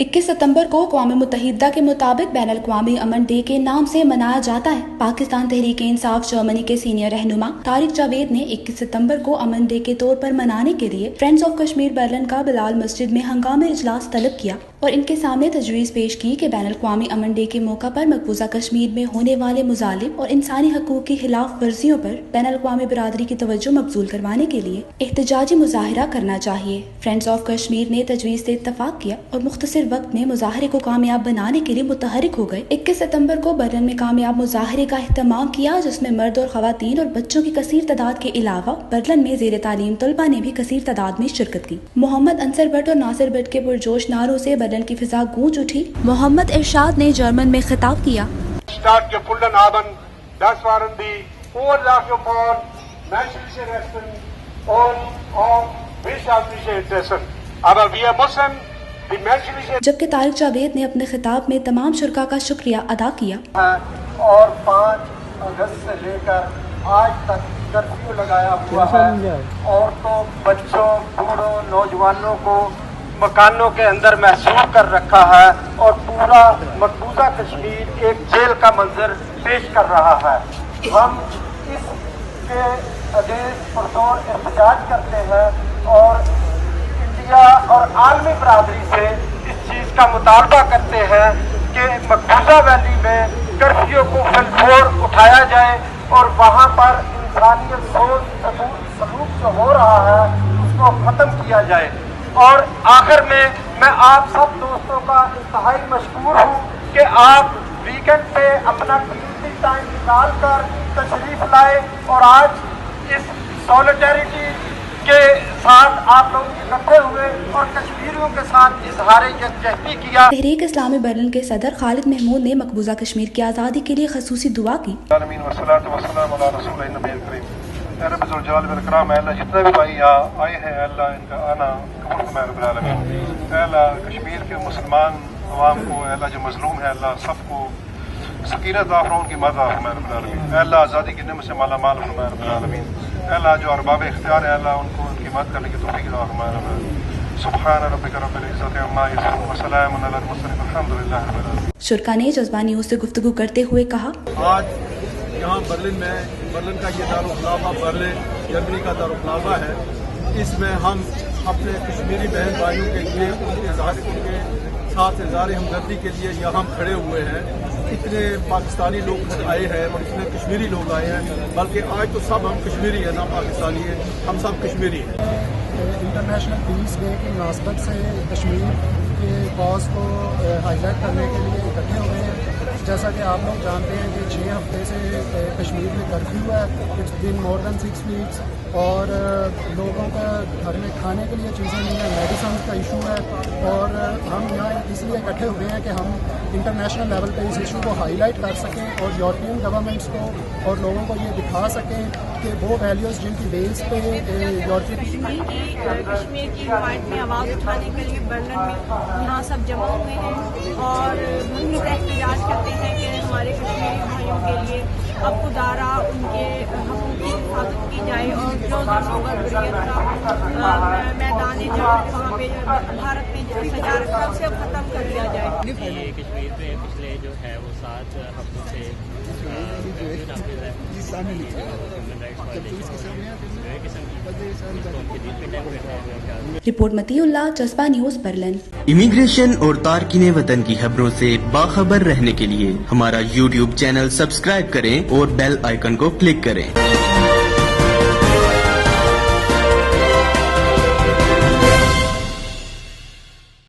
21 सितंबर को अक़वाम मुत्तहिदा के मुताबिक बैन अल-अक़वामी अमन डे के नाम से मनाया जाता है। पाकिस्तान तहरीक इंसाफ जर्मनी के सीनियर रहनुमा तारिक जावेद ने 21 सितंबर को अमन डे के तौर पर मनाने के लिए फ्रेंड्स ऑफ कश्मीर बर्लिन का बिलाल मस्जिद में हंगामी इजलास तलब किया और इनके सामने तजवीज़ पेश की कि बैन अल-अक़वामी अमन डे के मौका पर मकबूजा कश्मीर में होने वाले मुजालिम और इंसानी हकूक़ की खिलाफ वर्जियों पर बैन अल-अक़वामी बिरादरी की तवज्जो मबज़ूल करवाने के लिए एहतजाजी मुज़ाहिरा करना चाहिए। फ्रेंड्स ऑफ कश्मीर ने तजवीज़ से इत्तफाक किया और मुख्तसर वक्त में मुजाहरे को कामयाब बनाने के लिए मुतहरिक हो गए। 21 सितंबर को बर्लिन में कामयाब मुजाहरे का एहतमाम किया जिसमें मर्द और खवातीन और बच्चों की कसीर तादाद के अलावा बर्लिन में ज़ेर तालीम तलबा ने भी कसीर तादाद में शिरकत की। मोहम्मद अंसर भट्ट और नासिर भट्ट के पुरजोश नारों से बर्लिन की फिजा गूंज उठी। मोहम्मद इरशाद ने जर्मन में खिताब किया। जबकि तारिक जावेद ने अपने खिताब में तमाम शुरका का शुक्रिया अदा किया और 5 अगस्त से लेकर आज तक कर्फ्यू लगाया हुआ है। औरतों, बच्चों, बूढ़ों, नौजवानों को मकानों के अंदर महसूर कर रखा है और पूरा मकबूजा कश्मीर एक जेल का मंजर पेश कर रहा है। हम इसके अगेंस्ट पुरजोर एहतजाज करते हैं और इंडिया और आलमी बरादरी से इस चीज़ का मुतालबा करते हैं कि मकबूजा वैली में कर्फ्यू को फिलफोर उठाया जाए और वहाँ पर इंसानियत सलूक जो हो रहा है उसको ख़त्म किया जाए। और आखिर में मैं आप सब दोस्तों का इंतहाई मशकूर हूँ कि आप वीकेंड पे अपना कीमती टाइम निकाल कर तशरीफ़ लाए और आज इस सॉलिडेरिटी के साथ आप लोग इकट्ठे हुए और कश्मीरियों के साथ इजहार यकजहती किया। तहरीक इस्लामी बर्लिन के सदर खालिद महमूद ने मकबूजा कश्मीर की आज़ादी के लिए खसूसी दुआ की। जितने भी भाई यहाँ आए हैं अल्लाह इनका आना कबूल फरमाए। अल्लाह कश्मीर के मुसलमान अवाम को, अल्लाह जो मजलूम है, अल्लाह सबको सकीनत आफरों की मदद फरमाए। अल्लाह आज़ादी की नेमत से माला माल फरमाए। अल्लाह जो अरबाब इख्तियार है अल्लाह उनको उनकी मदद करने की तौफीक अता फरमाए। सुब्हान रब्बिक रब्बिल इज्जति अम्मा यसिफून व सलामुन अलल मुरसलीन वल्हम्दुलिल्लाहि रब्बिल आलमीन। शुरका ने जज्बा न्यूज़ से गुफ्तगू करते हुए कहा, आज यहाँ बर्लिन का ये दारुल-खुलाफा बर्लिन जर्मनी का दारुल-खुलाफा है। इसमें हम अपने कश्मीरी बहन भाइयों के लिए उनके साथ इज़हार हमदर्दी के लिए यहाँ खड़े हुए हैं। इतने पाकिस्तानी लोग आए हैं और इतने कश्मीरी लोग आए हैं, बल्कि आज तो सब हम कश्मीरी हैं, ना पाकिस्तानी हैं, हम सब कश्मीरी हैं। इंटरनेशनल पीस डे की मुनासबत से कश्मीर के कॉज को हाईलाइट करने के लिए इकट्ठे हुए हैं। जैसा कि आप लोग जानते हैं कि 6 हफ्ते से कश्मीर में कर्फ्यू है, it's been more than 6 weeks और लोगों का घर में खाने के लिए चीज़ें नहीं है, मेडिसिन का इशू है और हम यहाँ इसलिए इकट्ठे हुए हैं कि हम इंटरनेशनल लेवल पे इस इशू को हाईलाइट कर सकें और यूरोपियन गवर्नमेंट्स को और लोगों को ये दिखा सकें कि वो वैल्यूज़ जिनकी बेस पे कश्मीर की फाइट में आवाज़ उठाने के लिए बर्लिन में यहाँ सब जमा हुए हैं और हम एहतजाज करते हैं कि हमारे कश्मीरी भाइयों के लिए अब खुदारा उनके हक़ों की हिफाजत की जाए और जो बर्बरियत का मैदान जंग वहाँ पे भारत में सजा रखा है उसे ख़त्म कर दिया जाए। ये कश्मीर में पिछले जो है वो 7 हफ्तों से रिपोर्ट मतीउल्लाह, जज्बा न्यूज़ बर्लिन। इमिग्रेशन और तारकीने वतन की खबरों से बाखबर रहने के लिए हमारा YouTube चैनल सब्सक्राइब करें और बेल आइकन को क्लिक करें।